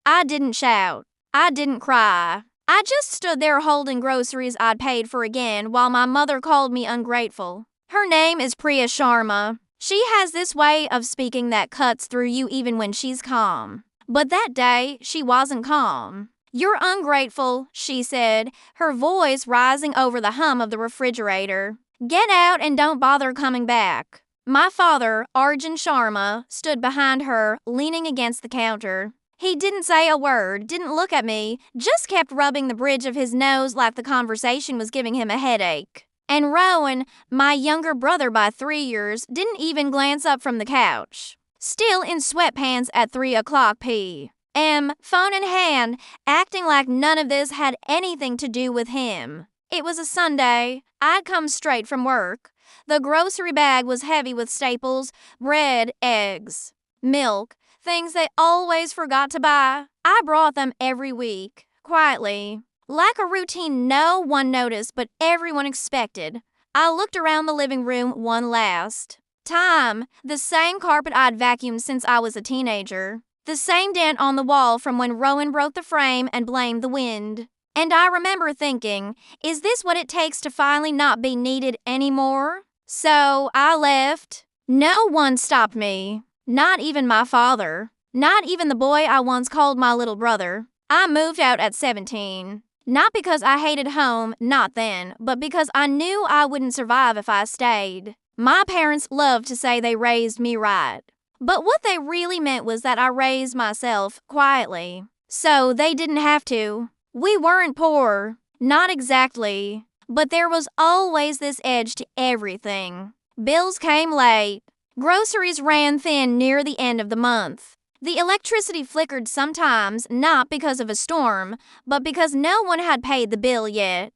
I didn't shout. I didn't cry. I just stood there holding groceries I'd paid for again while my mother called me ungrateful. Her name is Priya Sharma. She has this way of speaking that cuts through you even when she's calm. But that day, she wasn't calm. "You're ungrateful," she said, her voice rising over the hum of the refrigerator. "Get out and don't bother coming back." My father, Arjun Sharma, stood behind her, leaning against the counter. He didn't say a word, didn't look at me, just kept rubbing the bridge of his nose like the conversation was giving him a headache. And Rowan, my younger brother by 3 years, didn't even glance up from the couch. Still in sweatpants at 3 o'clock p.m., phone in hand, acting like none of this had anything to do with him. It was a Sunday. I'd come straight from work. The grocery bag was heavy with staples, bread, eggs, milk, things they always forgot to buy. I brought them every week, quietly, like a routine no one noticed but everyone expected. I looked around the living room one last time. The same carpet I'd vacuumed since I was a teenager. The same dent on the wall from when Rowan broke the frame and blamed the wind. And I remember thinking, is this what it takes to finally not be needed anymore? So I left. No one stopped me. Not even my father. Not even the boy I once called my little brother. I moved out at 17. Not because I hated home, not then, but because I knew I wouldn't survive if I stayed. My parents loved to say they raised me right. But what they really meant was that I raised myself quietly. So they didn't have to. We weren't poor. Not exactly. But there was always this edge to everything. Bills came late. Groceries ran thin near the end of the month. The electricity flickered sometimes, not because of a storm, but because no one had paid the bill yet.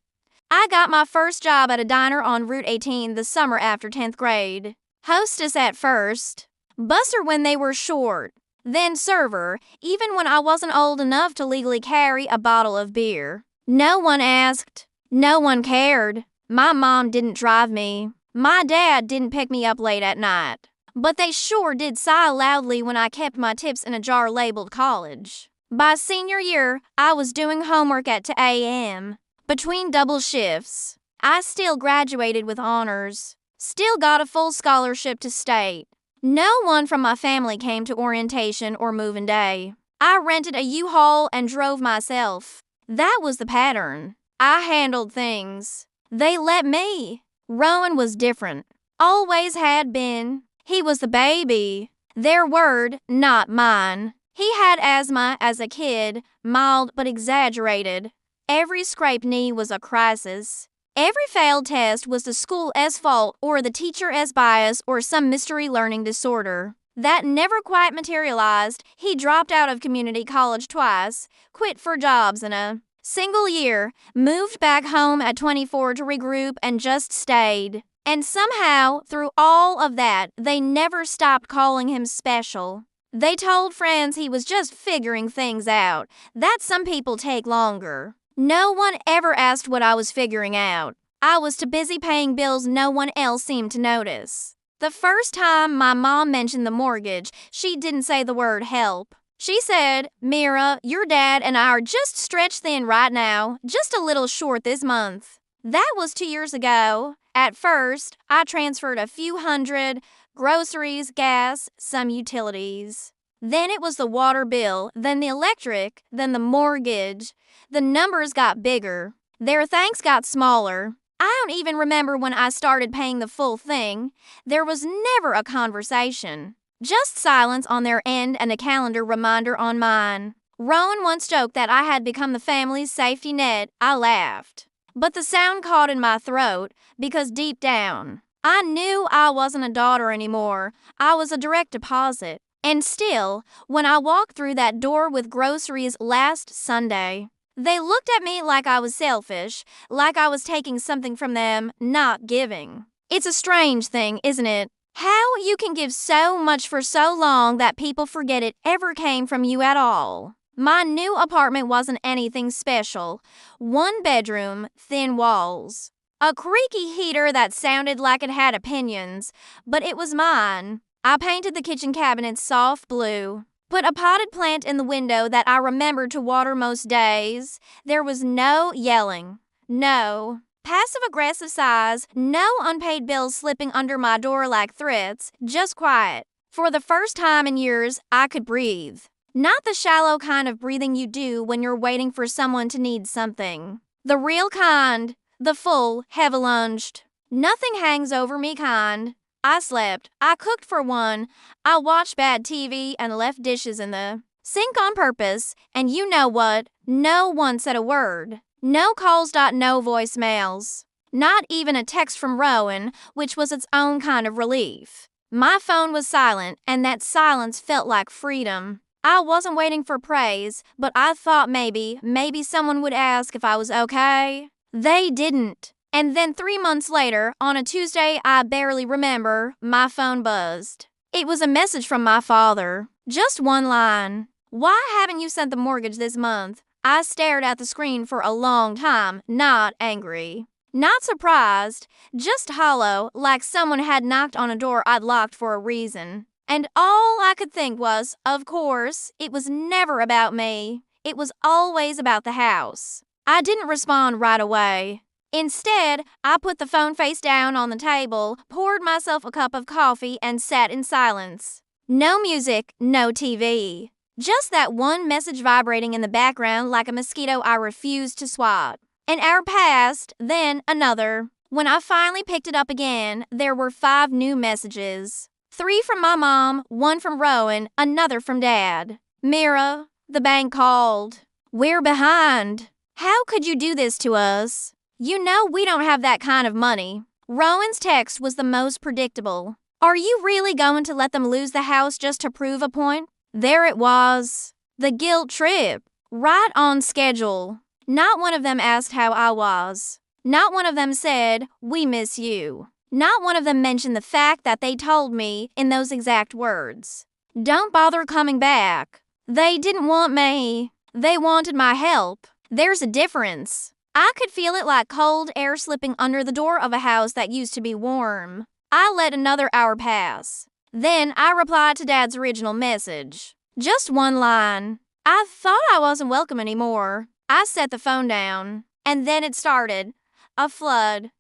I got my first job at a diner on Route 18 the summer after 10th grade. Hostess at first. Busser when they were short. Then server, even when I wasn't old enough to legally carry a bottle of beer. No one asked. No one cared. My mom didn't drive me. My dad didn't pick me up late at night. But they sure did sigh loudly when I kept my tips in a jar labeled college. By senior year, I was doing homework at 2 a.m. between double shifts. I still graduated with honors. Still got a full scholarship to state. No one from my family came to orientation or move-in day. I rented a U-Haul and drove myself. That was the pattern. I handled things. They let me. Rowan was different. Always had been. He was the baby. Their word, not mine. He had asthma as a kid, mild but exaggerated. Every scraped knee was a crisis. Every failed test was the school's fault or the teacher's bias or some mystery learning disorder. That never quite materialized. He dropped out of community college twice, quit for jobs in a single year, moved back home at 24 to regroup and just stayed. And somehow, through all of that, they never stopped calling him special. They told friends he was just figuring things out, that some people take longer. No one ever asked what I was figuring out. I was too busy paying bills no one else seemed to notice. The first time my mom mentioned the mortgage, she didn't say the word help. She said, "Mira, your dad and I are just stretched thin right now, just a little short this month." That was 2 years ago. At first, I transferred a few hundred, groceries, gas, some utilities. Then it was the water bill, then the electric, then the mortgage. The numbers got bigger. Their thanks got smaller. I don't even remember when I started paying the full thing. There was never a conversation. Just silence on their end and a calendar reminder on mine. Rowan once joked that I had become the family's safety net. I laughed. But the sound caught in my throat because deep down, I knew I wasn't a daughter anymore. I was a direct deposit. And still, when I walked through that door with groceries last Sunday, they looked at me like I was selfish, like I was taking something from them, not giving. It's a strange thing, isn't it? How you can give so much for so long that people forget it ever came from you at all. My new apartment wasn't anything special. 1 bedroom, thin walls. A creaky heater that sounded like it had opinions, but it was mine. I painted the kitchen cabinets soft blue. Put a potted plant in the window that I remembered to water most days. There was no yelling. No passive-aggressive sighs, no unpaid bills slipping under my door like threats, just quiet. For the first time in years, I could breathe. Not the shallow kind of breathing you do when you're waiting for someone to need something. The real kind, the full, heavy-lunged, nothing hangs over me kind. I slept. I cooked for one. I watched bad TV and left dishes in the sink on purpose. And you know what? No one said a word. No calls. No voicemails. Not even a text from Rowan, which was its own kind of relief. My phone was silent, and that silence felt like freedom. I wasn't waiting for praise, but I thought maybe someone would ask if I was okay. They didn't. And then 3 months later, on a Tuesday I barely remember, my phone buzzed. It was a message from my father. Just one line. "Why haven't you sent the mortgage this month?" I stared at the screen for a long time, not angry. Not surprised, just hollow, like someone had knocked on a door I'd locked for a reason. And all I could think was, of course, it was never about me. It was always about the house. I didn't respond right away. Instead, I put the phone face down on the table, poured myself a cup of coffee, and sat in silence. No music, no TV. Just that one message vibrating in the background like a mosquito I refused to swat. An hour passed, then another. When I finally picked it up again, there were 5 new messages. 3 from my mom, 1 from Rowan, another from Dad. "Mira, the bank called. We're behind. How could you do this to us? You know we don't have that kind of money." Rowan's text was the most predictable. "Are you really going to let them lose the house just to prove a point?" There it was. The guilt trip. Right on schedule. Not one of them asked how I was. Not one of them said, "We miss you." Not one of them mentioned the fact that they told me, in those exact words, "Don't bother coming back." They didn't want me. They wanted my help. There's a difference. I could feel it like cold air slipping under the door of a house that used to be warm. I let another hour pass. Then I replied to Dad's original message. Just one line. I thought I wasn't welcome anymore. I set the phone down. And then it started. A flood.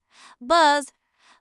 Buzz,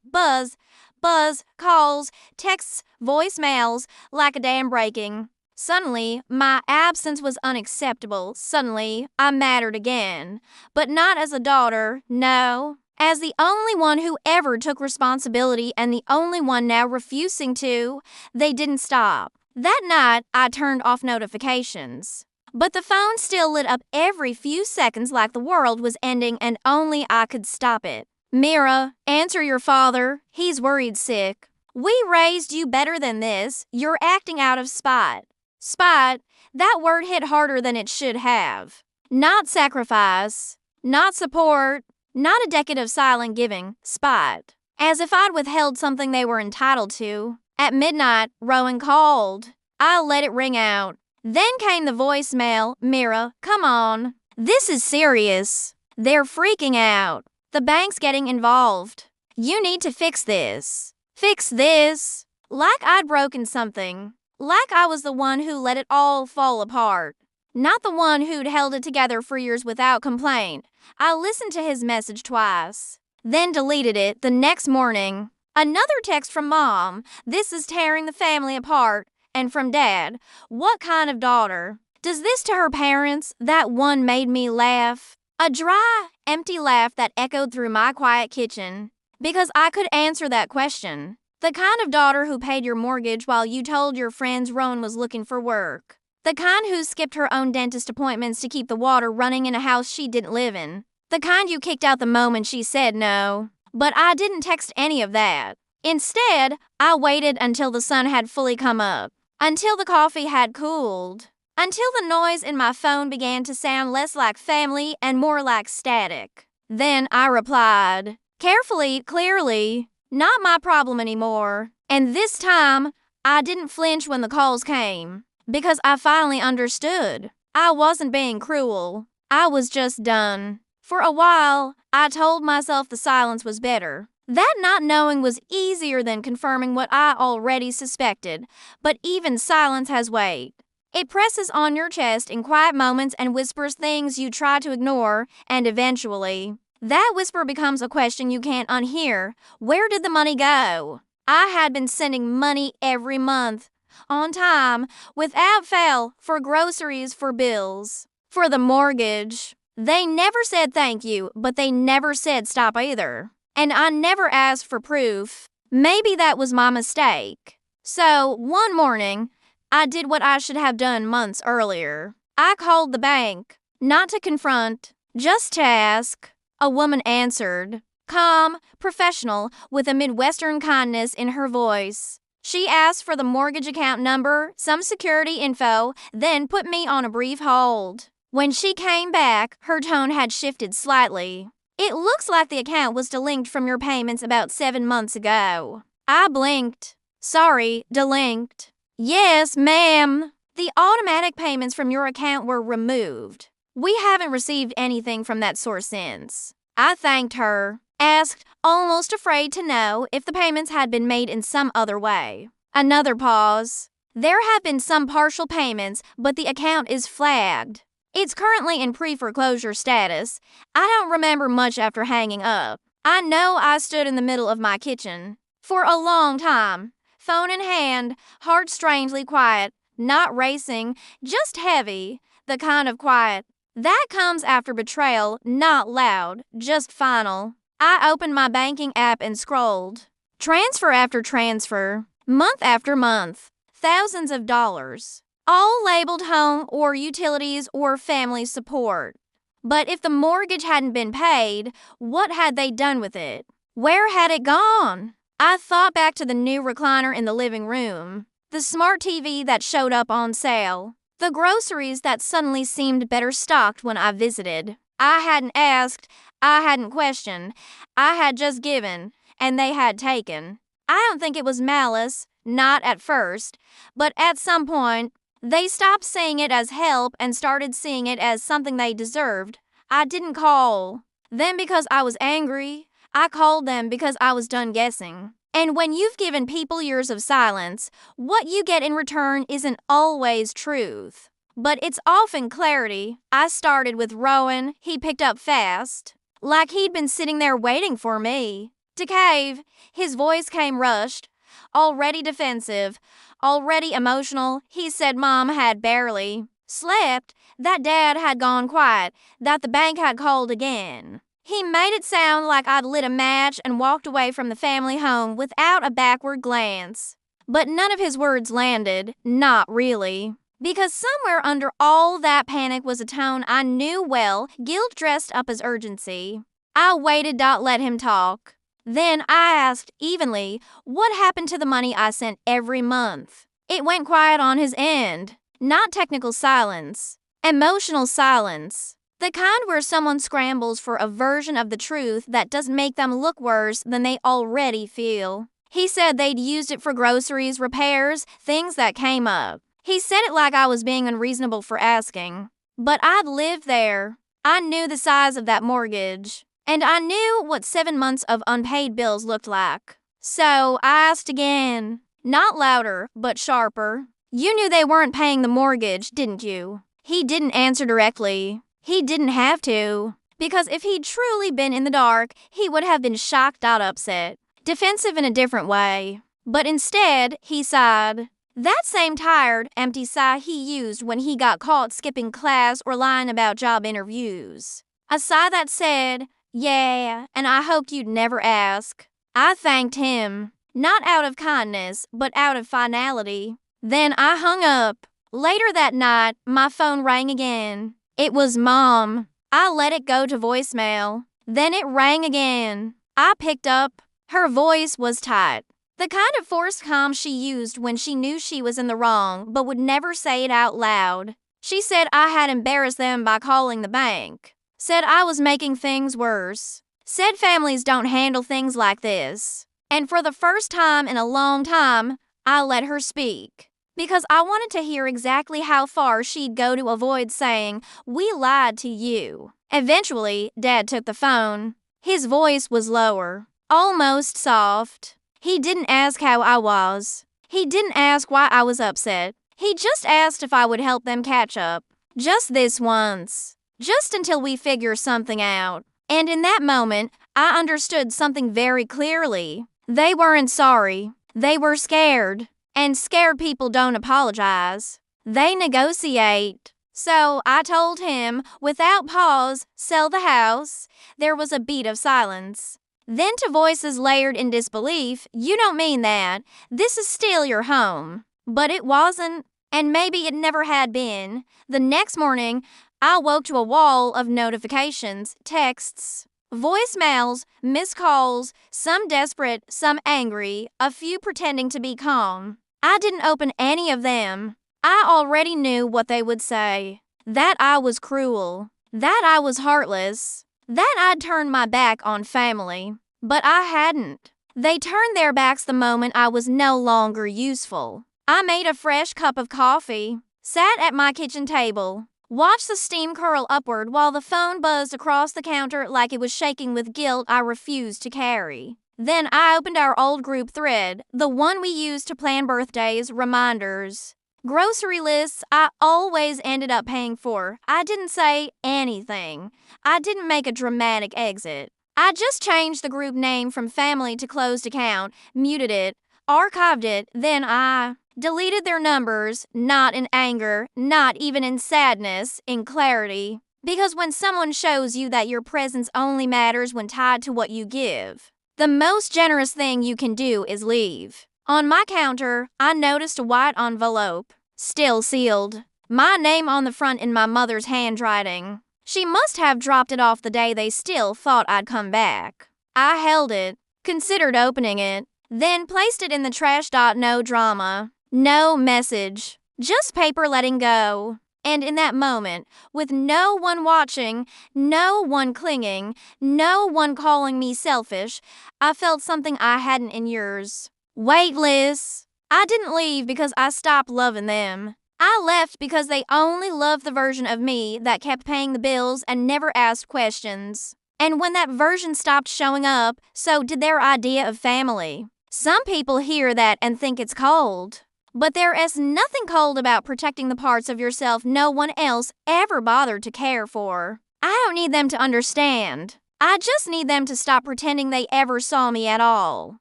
buzz, buzz, calls, texts, voicemails, like a dam breaking. Suddenly, my absence was unacceptable. Suddenly, I mattered again. But not as a daughter, no. As the only one who ever took responsibility and the only one now refusing to. They didn't stop. That night, I turned off notifications. But the phone still lit up every few seconds like the world was ending and only I could stop it. "Mira, answer your father. He's worried sick. We raised you better than this. You're acting out of spite." Spite, that word hit harder than it should have. Not sacrifice, not support, not a decade of silent giving, spite. As if I'd withheld something they were entitled to. At midnight, Rowan called. I let it ring out. Then came the voicemail, "Mira, come on. This is serious. They're freaking out. The bank's getting involved. You need to fix this." Fix this. Like I'd broken something. Like I was the one who let it all fall apart. Not the one who'd held it together for years without complaint. I listened to his message twice. Then deleted it the next morning. Another text from Mom. "This is tearing the family apart." And from Dad. "What kind of daughter? Does this to her parents?" That one made me laugh. A dry, empty laugh that echoed through my quiet kitchen. Because I could answer that question. The kind of daughter who paid your mortgage while you told your friends Rowan was looking for work. The kind who skipped her own dentist appointments to keep the water running in a house she didn't live in. The kind you kicked out the moment she said no. But I didn't text any of that. Instead, I waited until the sun had fully come up. Until the coffee had cooled. Until the noise in my phone began to sound less like family and more like static. Then I replied. Carefully, clearly. Not my problem anymore. And this time, I didn't flinch when the calls came. Because I finally understood. I wasn't being cruel. I was just done. For a while, I told myself the silence was better. That not knowing was easier than confirming what I already suspected. But even silence has weight. It presses on your chest in quiet moments and whispers things you try to ignore, and eventually, that whisper becomes a question you can't unhear. Where did the money go? I had been sending money every month, on time, without fail, for groceries, for bills, for the mortgage. They never said thank you, but they never said stop either. And I never asked for proof. Maybe that was my mistake. So, one morning, I did what I should have done months earlier. I called the bank, not to confront, just to ask. A woman answered, calm, professional, with a Midwestern kindness in her voice. She asked for the mortgage account number, some security info, then put me on a brief hold. When she came back, her tone had shifted slightly. It looks like the account was delinked from your payments about 7 months ago. I blinked. Sorry, delinked. Yes, ma'am. The automatic payments from your account were removed. We haven't received anything from that source since. I thanked her, asked, almost afraid to know if the payments had been made in some other way. Another pause. There have been some partial payments, but the account is flagged. It's currently in pre-foreclosure status. I don't remember much after hanging up. I know I stood in the middle of my kitchen for a long time, phone in hand, heart strangely quiet, not racing, just heavy, the kind of quiet that comes after betrayal, not loud, just final. I opened my banking app and scrolled. Transfer after transfer, month after month, thousands of dollars, all labeled home or utilities or family support. But if the mortgage hadn't been paid, what had they done with it? Where had it gone? I thought back to the new recliner in the living room, the smart TV that showed up on sale, the groceries that suddenly seemed better stocked when I visited. I hadn't asked, I hadn't questioned, I had just given, and they had taken. I don't think it was malice, not at first, but at some point, they stopped seeing it as help and started seeing it as something they deserved. I didn't call them because I was angry. I called them because I was done guessing. And when you've given people years of silence, what you get in return isn't always truth, but it's often clarity. I started with Rowan. He picked up fast, like he'd been sitting there waiting for me to cave. His voice came rushed, already defensive, already emotional. He said Mom had barely slept, that Dad had gone quiet, that the bank had called again. He made it sound like I'd lit a match and walked away from the family home without a backward glance. But none of his words landed, not really. Because somewhere under all that panic was a tone I knew well, guilt dressed up as urgency. I waited, not let him talk. Then I asked evenly, what happened to the money I sent every month? It went quiet on his end. Not technical silence. Emotional silence. The kind where someone scrambles for a version of the truth that doesn't make them look worse than they already feel. He said they'd used it for groceries, repairs, things that came up. He said it like I was being unreasonable for asking. But I'd lived there. I knew the size of that mortgage. And I knew what 7 months of unpaid bills looked like. So I asked again. Not louder, but sharper. You knew they weren't paying the mortgage, didn't you? He didn't answer directly. He didn't have to, because if he'd truly been in the dark, he would have been shocked, not upset, defensive in a different way. But instead, he sighed. That same tired, empty sigh he used when he got caught skipping class or lying about job interviews. A sigh that said, yeah, and I hoped you'd never ask. I thanked him, not out of kindness, but out of finality. Then I hung up. Later that night, my phone rang again. It was Mom. I let it go to voicemail. Then it rang again. I picked up. Her voice was tight. The kind of forced calm she used when she knew she was in the wrong but would never say it out loud. She said I had embarrassed them by calling the bank. Said I was making things worse. Said families don't handle things like this. And for the first time in a long time, I let her speak. Because I wanted to hear exactly how far she'd go to avoid saying, we lied to you. Eventually, Dad took the phone. His voice was lower, almost soft. He didn't ask how I was. He didn't ask why I was upset. He just asked if I would help them catch up. Just this once. Just until we figure something out. And in that moment, I understood something very clearly. They weren't sorry. They were scared. And scared people don't apologize. They negotiate. So I told him, without pause, sell the house. There was a beat of silence. Then to voices layered in disbelief, you don't mean that. This is still your home. But it wasn't, and maybe it never had been. The next morning, I woke to a wall of notifications, texts, voicemails, missed calls, some desperate, some angry, a few pretending to be calm. I didn't open any of them. I already knew what they would say. That I was cruel. That I was heartless. That I'd turned my back on family. But I hadn't. They turned their backs the moment I was no longer useful. I made a fresh cup of coffee, sat at my kitchen table, watched the steam curl upward while the phone buzzed across the counter like it was shaking with guilt I refused to carry. Then I opened our old group thread, the one we used to plan birthdays, reminders, grocery lists I always ended up paying for. I didn't say anything. I didn't make a dramatic exit. I just changed the group name from family to closed account, muted it, archived it, then I deleted their numbers, not in anger, not even in sadness, in clarity. Because when someone shows you that your presence only matters when tied to what you give, the most generous thing you can do is leave. On my counter, I noticed a white envelope, still sealed. My name on the front in my mother's handwriting. She must have dropped it off the day they still thought I'd come back. I held it, considered opening it, then placed it in the trash. No drama. No message. Just paper letting go. And in that moment, with no one watching, no one clinging, no one calling me selfish, I felt something I hadn't in years. Weightless. I didn't leave because I stopped loving them. I left because they only loved the version of me that kept paying the bills and never asked questions. And when that version stopped showing up, so did their idea of family. Some people hear that and think it's cold. But there is nothing cold about protecting the parts of yourself no one else ever bothered to care for. I don't need them to understand. I just need them to stop pretending they ever saw me at all.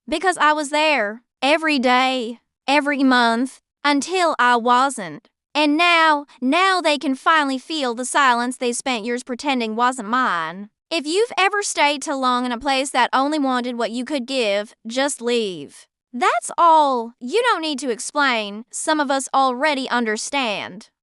Because I was there, every day, every month, until I wasn't. And now they can finally feel the silence they spent years pretending wasn't mine. If you've ever stayed too long in a place that only wanted what you could give, just leave. That's all. You don't need to explain. Some of us already understand.